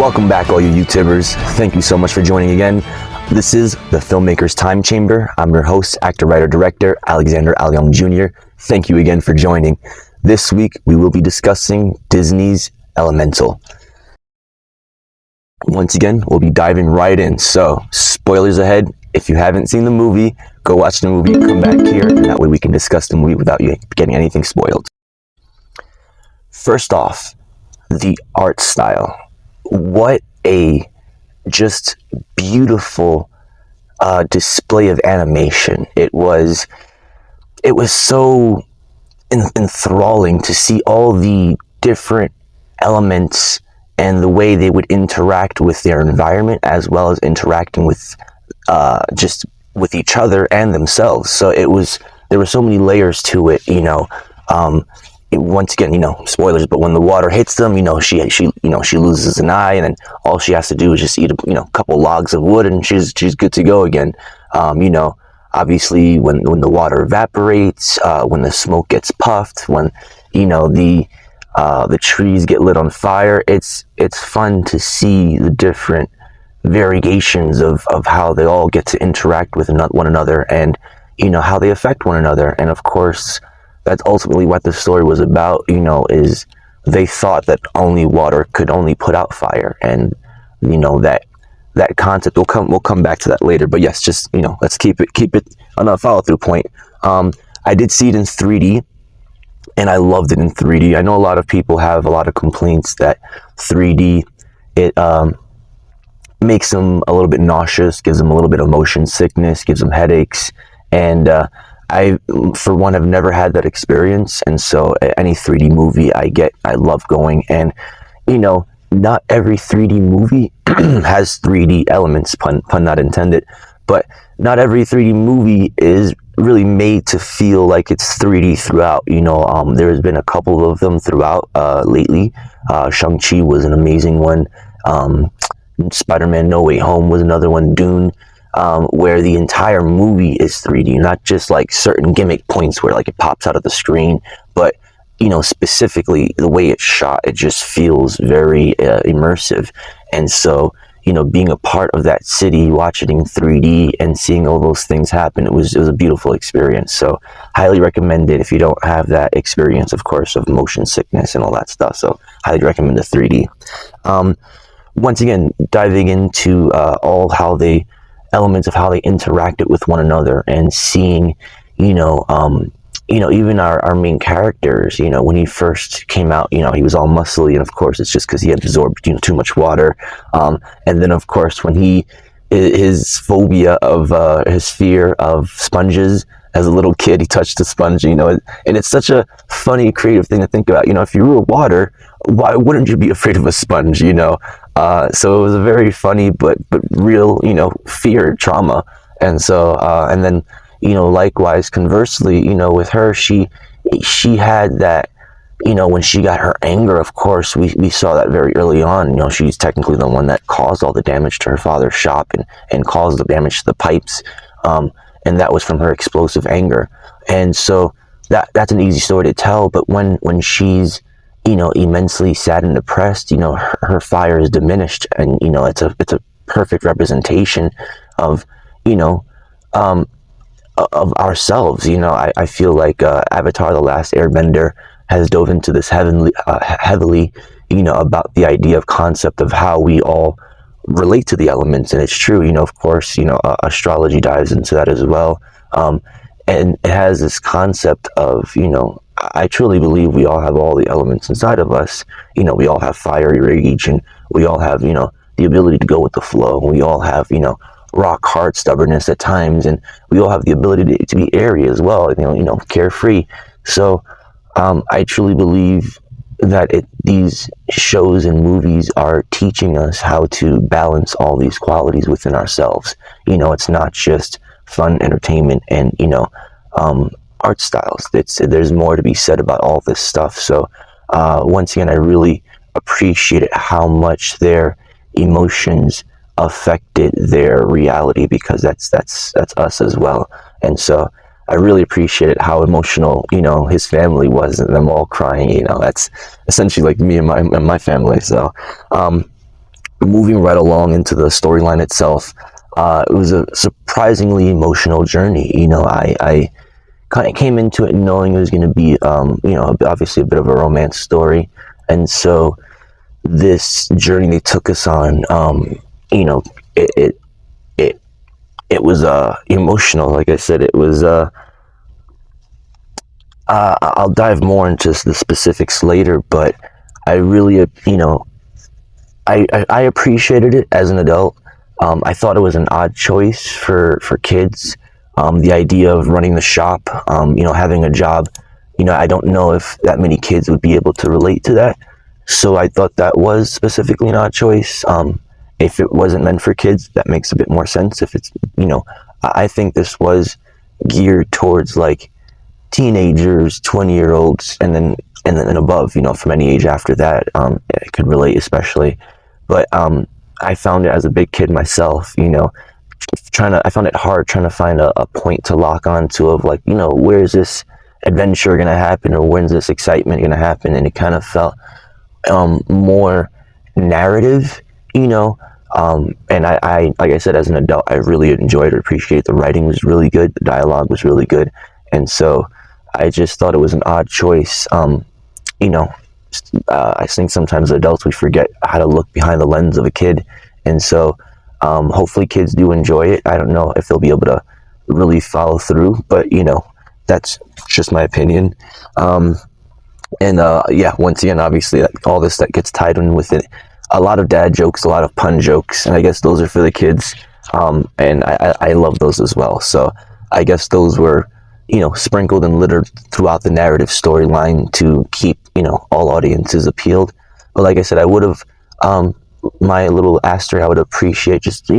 Welcome back, all you YouTubers. Thank you so much for joining again. This is the Filmmaker's Time Chamber. I'm your host, actor, writer, director, Alexander Aliam Jr. Thank you again for joining. This week, we will be discussing Disney's Elemental. Once again, we'll be diving right in. So, spoilers ahead. If you haven't seen the movie, go watch the movie, come back here, and that way we can discuss the movie without you getting anything spoiled. First off, the art style. What a just beautiful display of animation. It was so enthralling to see all the different elements and the way they would interact with their environment, as well as interacting with just with each other and themselves. So there were so many layers to it, once again, spoilers, but when the water hits them, she loses an eye, and then all she has to do is just eat a couple logs of wood, and she's good to go again. Obviously, when the water evaporates, when the smoke gets puffed, when the trees get lit on fire, it's fun to see the different variations of how they all get to interact with one another, and how they affect one another. And of course, that's ultimately what the story was about, is they thought that only water could only put out fire. And, that concept, we'll come back to that later. But yes, just, let's keep it on a follow through point. I did see it in 3D, and I loved it in 3D. I know a lot of people have a lot of complaints that 3D, it makes them a little bit nauseous, gives them a little bit of motion sickness, gives them headaches. And, I, for one, have never had that experience, and so any 3D movie I love going. And not every 3D movie has 3D elements, pun not intended, but not every 3D movie is really made to feel like it's 3D throughout. There's been a couple of them throughout lately. Shang-Chi was an amazing one. Spider-Man No Way Home was another one. Dune. Where the entire movie is 3D, not just like certain gimmick points where like it pops out of the screen, but specifically the way it's shot, it just feels very immersive. And so being a part of that city, watching in 3D and seeing all those things happen, it was a beautiful experience. So highly recommend it if you don't have that experience, of course, of motion sickness and all that stuff. So highly recommend the 3D. Once again, diving into elements of how they interacted with one another, and seeing, even our main characters, when he first came out, he was all muscly, and of course it's just because he absorbed, too much water. And then of course when his phobia of, his fear of sponges, as a little kid, he touched a sponge, and it's such a funny, creative thing to think about. If you were water, why wouldn't you be afraid of a sponge, So it was a very funny, but real, fear, trauma. And so, and then, likewise, conversely, with her, she had that, when she got her anger, of course, we saw that very early on. She's technically the one that caused all the damage to her father's shop and caused the damage to the pipes. And that was from her explosive anger. And so that's an easy story to tell. But when she's, immensely sad and depressed, her fire is diminished, and it's a perfect representation of of ourselves. I feel like Avatar: The Last Airbender has dove into this heavily, about the idea of concept of how we all relate to the elements. And it's true, of course, astrology dives into that as well. And it has this concept of, I truly believe we all have all the elements inside of us. We all have fiery rage, and we all have, the ability to go with the flow. We all have, rock hard stubbornness at times, and we all have the ability to be airy as well, carefree. So I truly believe that these shows and movies are teaching us how to balance all these qualities within ourselves. It's not just fun entertainment and art styles. There's more to be said about all this stuff. So once again, I really appreciated how much their emotions affected their reality, because that's us as well. And so I really appreciated how emotional, his family was, and them all crying. That's essentially like me and my family. So moving right along into the storyline itself, it was a surprisingly emotional journey. I kind of came into it knowing it was going to be, obviously a bit of a romance story. And so this journey they took us on, you know, it, it, it, it was, emotional. Like I said, it was, I'll dive more into the specifics later, but I really, I appreciated it as an adult. I thought it was an odd choice for kids. The idea of running the shop, having a job, I don't know if that many kids would be able to relate to that. So I thought that was specifically an odd choice. If it wasn't meant for kids, that makes a bit more sense. If it's, I think this was geared towards like teenagers, 20-year-olds, and then above, from any age after that, it could relate especially. But I found it as a big kid myself, I found it hard trying to find a point to lock onto of like, where's this adventure gonna happen, or when's this excitement gonna happen? And it kind of felt more narrative, and I like I said, as an adult, I really enjoyed or appreciated. The writing was really good, the dialogue was really good, and so I just thought it was an odd choice. You know, I think sometimes adults, we forget how to look behind the lens of a kid, and so hopefully kids do enjoy it. I don't know if they'll be able to really follow through, but that's just my opinion. And yeah, once again, obviously, all this that gets tied in with it, a lot of dad jokes, a lot of pun jokes, and I guess those are for the kids. And I love those as well. So I guess those were, sprinkled and littered throughout the narrative storyline to keep, all audiences appealed. But like I said, I would have, my little asterisk, I would appreciate just,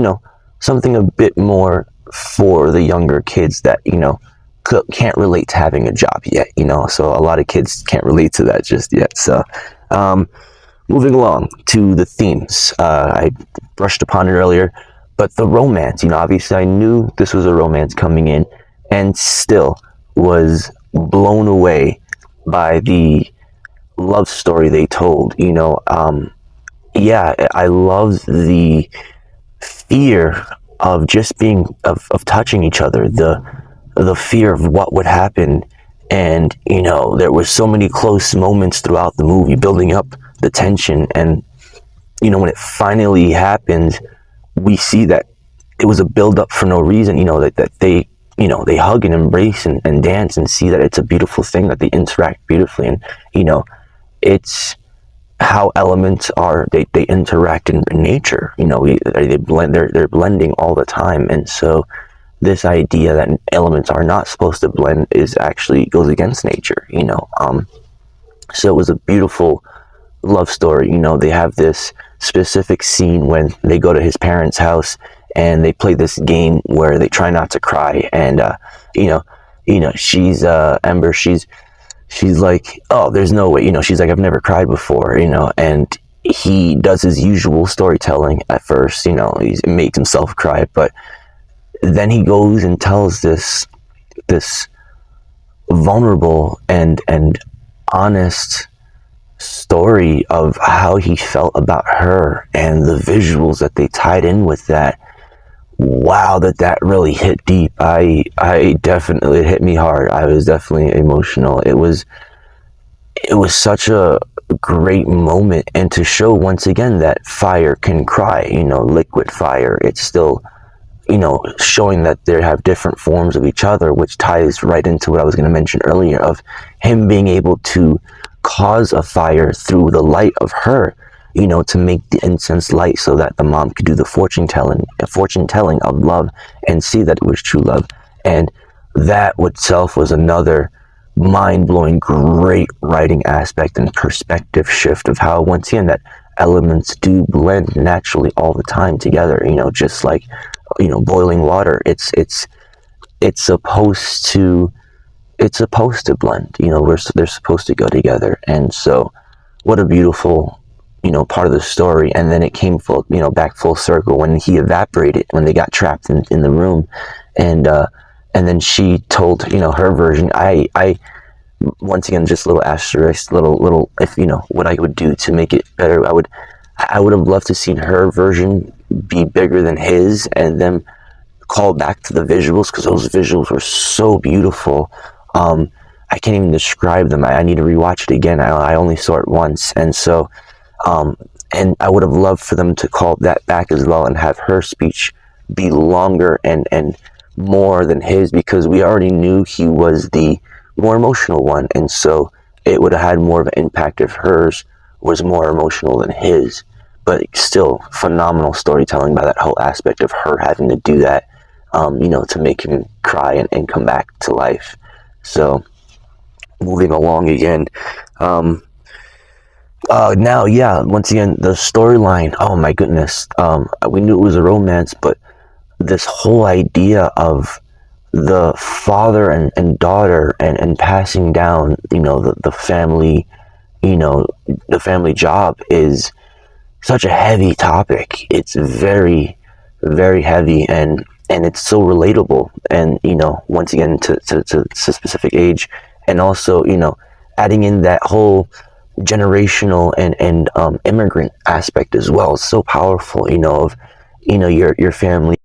something a bit more for the younger kids that, can't relate to having a job yet, so a lot of kids can't relate to that just yet. So, moving along to the themes, I brushed upon it earlier, but the romance, obviously I knew this was a romance coming in, and still was blown away by the love story they told. Yeah, I love the fear of just being of touching each other, the fear of what would happen. And there was so many close moments throughout the movie building up the tension, and when it finally happened, we see that it was a build up for no reason. That they they hug and embrace and dance, and see that it's a beautiful thing, that they interact beautifully. And it's how elements are, they interact in nature. They blend, they're blending all the time. And so this idea that elements are not supposed to blend is actually goes against nature. So it was a beautiful love story. They have this specific scene when they go to his parents' house and they play this game where they try not to cry. And she's Ember. She's like, oh, there's no way. She's like, I've never cried before. And he does his usual storytelling at first. He makes himself cry, but then he goes and tells this vulnerable and honest story of how he felt about her, and the visuals that they tied in with that. Wow, that really hit deep. I definitely, it hit me hard. I was definitely emotional. It was such a great moment, and to show once again that fire can cry, liquid fire. It's still, showing that they have different forms of each other, which ties right into what I was going to mention earlier of him being able to cause a fire through the light of her, to make the incense light so that the mom could do the fortune telling of love and see that it was true love. And that itself was another mind-blowing, great writing aspect and perspective shift of how, once again, that elements do blend naturally all the time together, just like, boiling water. It's supposed to blend, they're supposed to go together. And so what a beautiful, part of the story. And then it came back full circle when he evaporated, when they got trapped in the room. And then she told, her version. I once again, just a little asterisk, little, if, what I would do to make it better, I would have loved to seen her version be bigger than his, and then call back to the visuals, because those visuals were so beautiful. I can't even describe them. I need to rewatch it again. I only saw it once, and so and I would have loved for them to call that back as well and have her speech be longer and more than his, because we already knew he was the more emotional one, and so it would have had more of an impact if hers was more emotional than his. But still, phenomenal storytelling by that whole aspect of her having to do that, to make him cry and come back to life. So, moving along again. Now, yeah, once again, the storyline, oh my goodness. We knew it was a romance, but this whole idea of the father and daughter and passing down, the family, the family job is such a heavy topic. It's very, very heavy, and it's so relatable. And once again, to a specific age, and also adding in that whole generational and immigrant aspect as well. It's so powerful. Of your family.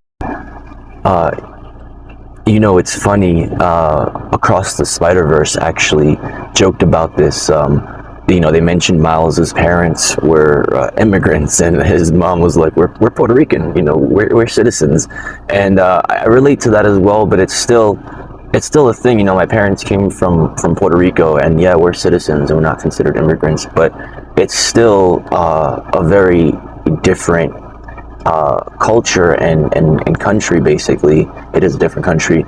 It's funny. Across the Spider-Verse actually joked about this. They mentioned Miles's parents were immigrants, and his mom was like, "We're Puerto Rican. We're citizens," and I relate to that as well. But it's still a thing. My parents came from Puerto Rico, and yeah, we're citizens and we're not considered immigrants, but it's still a very different culture and country. Basically, it is a different country.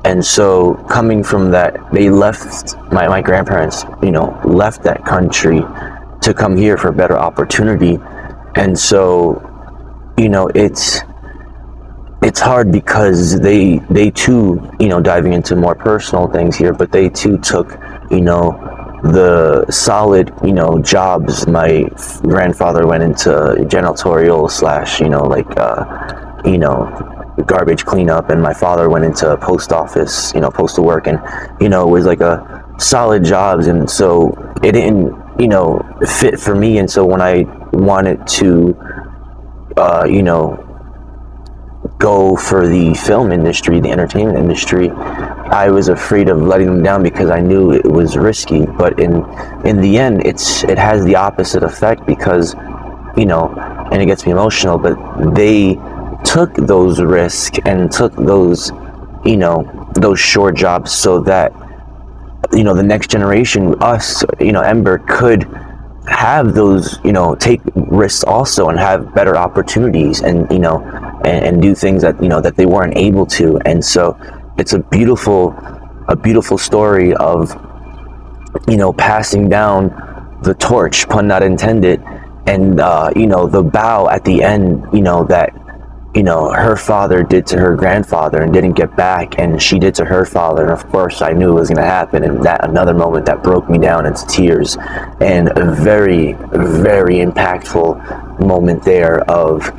And so coming from that, they left, my grandparents, left that country to come here for a better opportunity. And so, it's hard because they too, diving into more personal things here, but they too took, the solid, jobs. My grandfather went into janitorial slash, garbage cleanup, and my father went into post office, postal work, and it was like a solid jobs, and so it didn't fit for me. And so when I wanted to go for the film industry, the entertainment industry, I was afraid of letting them down because I knew it was risky. But in the end, it has the opposite effect, because and it gets me emotional, but they took those risks and took those those short jobs, so that the next generation, us, Ember, could have those, take risks also and have better opportunities, and and do things that that they weren't able to. And so it's a beautiful story of passing down the torch, pun not intended, and the bow at the end, that her father did to her grandfather and didn't get back, and she did to her father. And of course I knew it was going to happen, and that another moment that broke me down into tears, and a very, very impactful moment there of,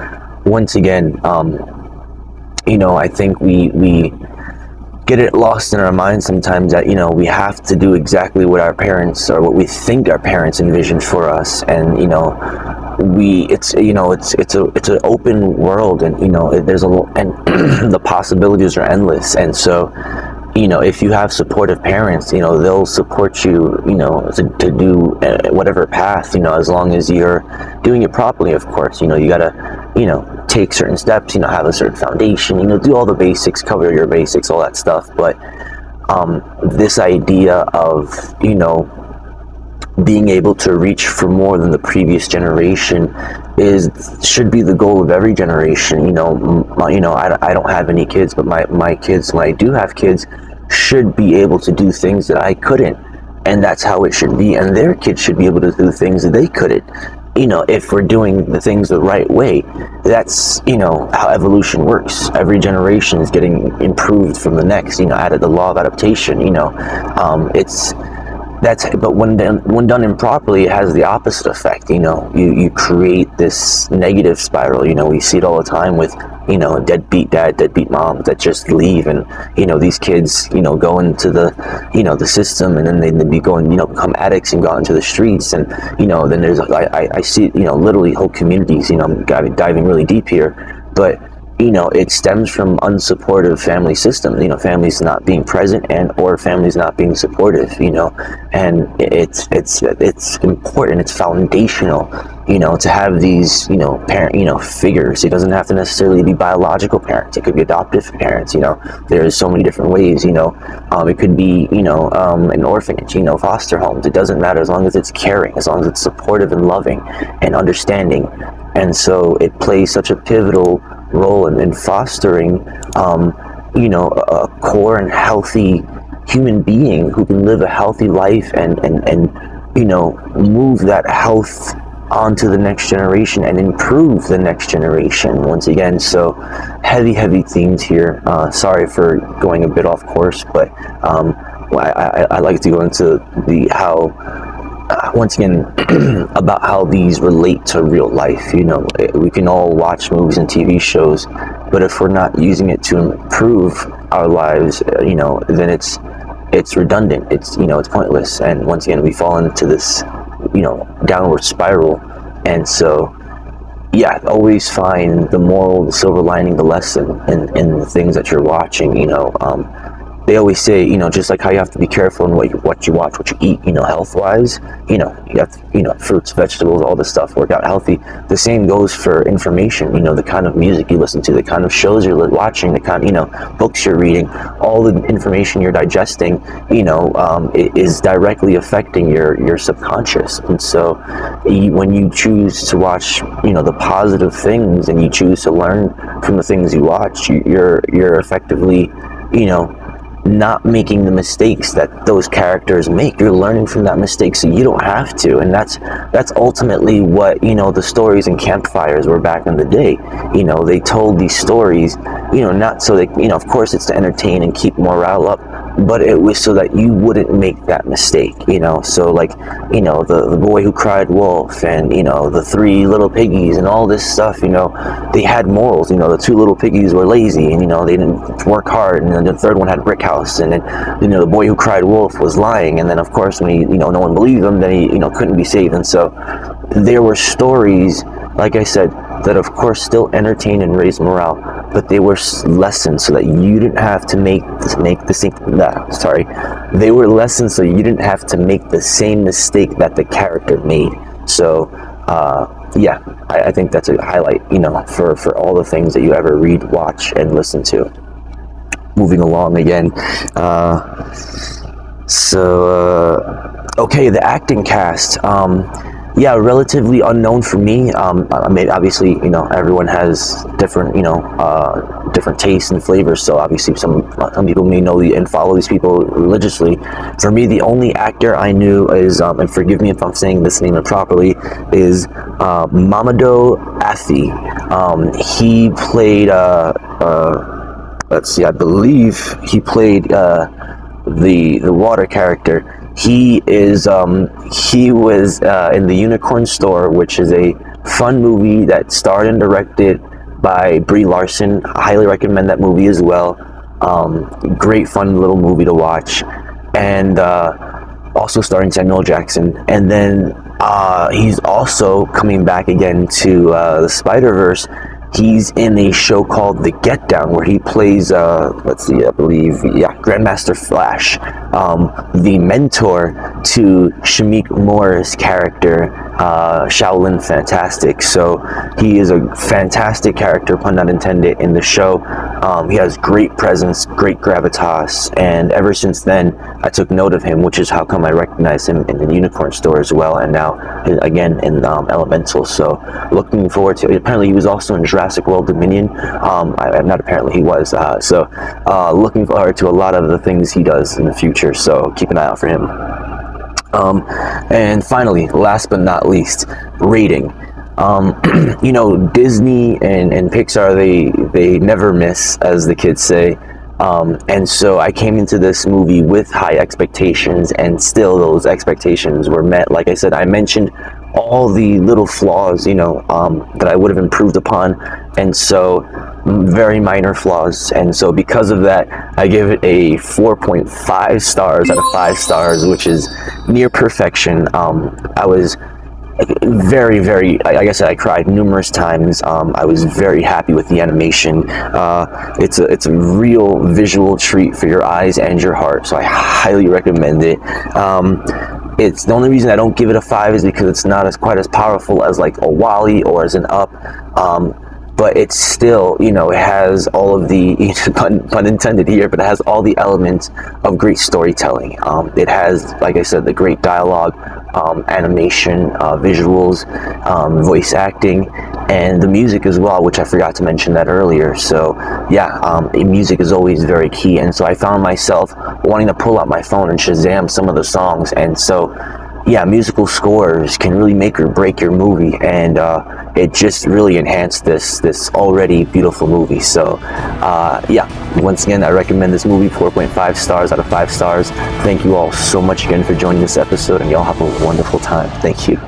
once again, I think we get it lost in our minds sometimes that we have to do exactly what our parents, or what we think our parents envisioned for us. And it's an open world, and there's and the possibilities are endless. And so if you have supportive parents, they'll support you, to do whatever path, as long as you're doing it properly. Of course, you gotta take certain steps, have a certain foundation, do all the basics, cover your basics, all that stuff. But this idea of being able to reach for more than the previous generation should be the goal of every generation. I don't have any kids, but my kids, when I do have kids, should be able to do things that I couldn't, and that's how it should be. And their kids should be able to do things that they couldn't. If we're doing the things the right way. That's how evolution works. Every generation is getting improved from the next, out of the law of adaptation. but when done improperly, it has the opposite effect. You create this negative spiral. We see it all the time with deadbeat dad, deadbeat mom that just leave, and these kids go into the system, and then they be going become addicts and go into the streets, and then there's I see literally whole communities. I'm diving really deep here, but it stems from unsupportive family system, families not being present and or families not being supportive, and it's important, it's foundational, to have these, parent, figures. It doesn't have to necessarily be biological parents. It could be adoptive parents, there's so many different ways, it could be, an orphanage, foster homes. It doesn't matter, as long as it's caring, as long as it's supportive and loving and understanding. And so it plays such a pivotal role in fostering, a core and healthy human being who can live a healthy life and move that health onto the next generation and improve the next generation once again. So heavy themes here. Sorry for going a bit off course, but I like to go into once again, about how these relate to real life. We can all watch movies and TV shows, but if we're not using it to improve our lives, then it's redundant. It's pointless. And once again, we fall into this, downward spiral. And so, yeah, always find the moral, the silver lining, the lesson in the things that you're watching. They always say, just like how you have to be careful in what you watch, what you eat, health-wise, you have to, fruits, vegetables, all this stuff, work out healthy. The same goes for information, the kind of music you listen to, the kind of shows you're watching, the kind of, books you're reading, all the information you're digesting, is directly affecting your subconscious. And so when you choose to watch, the positive things, and you choose to learn from the things you watch, you're effectively, not making the mistakes that those characters make. You're learning from that mistake so you don't have to. And that's ultimately what the stories and campfires were back in the day. They told these stories not so that of course it's to entertain and keep morale up, but it was so that you wouldn't make that mistake. So like the boy who cried wolf, and the three little piggies and all this stuff, they had morals. The two little piggies were lazy, and they didn't work hard, and then the third one had brick house, and then the boy who cried wolf was lying, and then of course when he no one believed him, then he couldn't be saved. And so there were stories, like I said, that of course still entertain and raise morale, but they were lessons so that you didn't have to make the same. They were lessons so you didn't have to make the same mistake that the character made. So yeah, I think that's a highlight, for all the things that you ever read, watch, and listen to. Moving along again. Okay, the acting cast. Yeah, relatively unknown for me. I mean, obviously, everyone has different, different tastes and flavors. So obviously, some people may know and follow these people religiously. For me, the only actor I knew is, and forgive me if I'm saying this name improperly, is Mamadou Athie. He played, let's see, I believe he played the water character. He was in The Unicorn Store, which is a fun movie that starred and directed by Brie Larson. I highly recommend that movie as well. Great fun little movie to watch, and also starring Samuel Jackson. And then he's also coming back again to the Spider-Verse. He's in a show called The Get Down, where he plays, Grandmaster Flash, the mentor to Shamik Moore's character, Shaolin Fantastic. So he is a fantastic character, pun not intended, in the show. He has great presence, great gravitas, and ever since then, I took note of him, which is how come I recognize him in The Unicorn Store as well, and now, again, in Elemental. So looking forward to it. Apparently, he was also in Jurassic World Dominion. Not apparently, he was. Looking forward to a lot of the things he does in the future, so keep an eye out for him. And finally, last but not least, rating. Disney and Pixar, they never miss, as the kids say. And so I came into this movie with high expectations, and still those expectations were met. Like I said, I mentioned all the little flaws, that I would have improved upon, and so very minor flaws. And so because of that, I give it a 4.5 stars out of 5 stars, which is near perfection. I was very, very, like I said, I cried numerous times. I was very happy with the animation. It's a real visual treat for your eyes and your heart, so I highly recommend it. It's the only reason I don't give it a 5 is because it's not as quite as powerful as like a Wally or as an Up. But it's still, it has all of the, pun intended here, but it has all the elements of great storytelling. It has, like I said, the great dialogue, animation, visuals, voice acting, and the music as well, which I forgot to mention that earlier. So yeah, music is always very key, and so I found myself wanting to pull out my phone and Shazam some of the songs. And so yeah, musical scores can really make or break your movie, and it just really enhanced this already beautiful movie. So yeah, once again, I recommend this movie, 4.5 stars out of 5 stars. Thank you all so much again for joining this episode, and y'all have a wonderful time. Thank you.